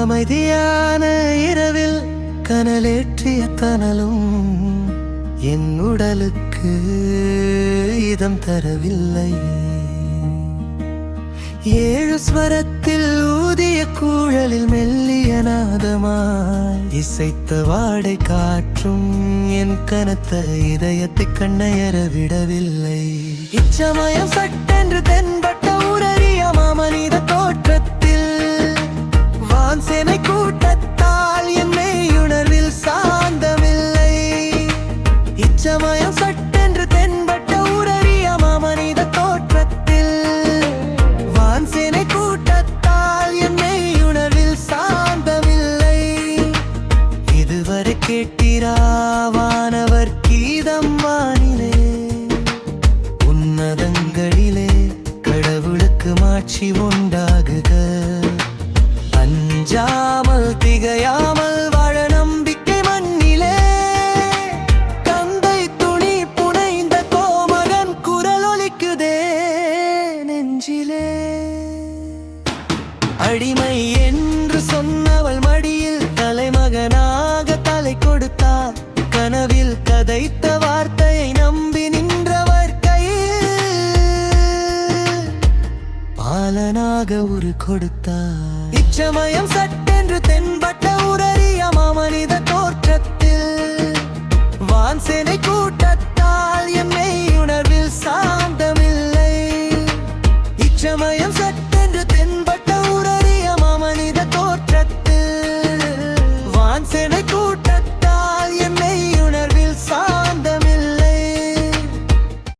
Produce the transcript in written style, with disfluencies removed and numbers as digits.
அமைதியான இரவில் கனலேற்றிய கனலும் என் உடலுக்கு இதம் தரவில்லை. 7 ஸ்வரத்தில் ஊதிய கூழலில் மெல்லிய நாதமாய் இசைத்த வாடை காற்றும் என் கனத்த இதயத்தை கண்ணயர விடவில்லை. இச்சமயம் சட்டென்று தென்பட்ட உரறிய மாமனித தோற்றத்தில் வான் சேனை கூட்டத்தால் என் மெய்யுணர்வில் சாந்தமில்லை. இச்சமயம் சட்டென்று தென்பட்ட உரறிய மாமனித தோற்றத்தில் வான் சேனை கூட்டத்தால் என் மெய்யுணர்வில் சாந்தமில்லை. இதுவரை கேட்டிராவானவர் கீதம் வானிலே, உன்னதங்களிலே கடவுளுக்கு மாட்சி உண்டாகுக. அஞ்சாமல் திகையாமல் வாழ நம்பிக்கை மண்ணிலே, கந்தை துணி புனைந்த கோமகன் குரல் ஒலிக்குதே நெஞ்சிலே. அடிமை என்று சொன்னவள் மடியில் தலைமகனாக தலை கொடுத்தார். கனவில் கதைத்த வார்த்தையை நம்பி நின்றவர் கையில் பாலனாக உரு கொடுத்தார். இச்சமயம் சட்டென்று தென்பட்ட உரறிய மாமனித தோற்றத்தில் வான் சேனை கூட்டத்தால் என் மெய்யுணர்வில் சாந்தமில்லை. இச்சமயம்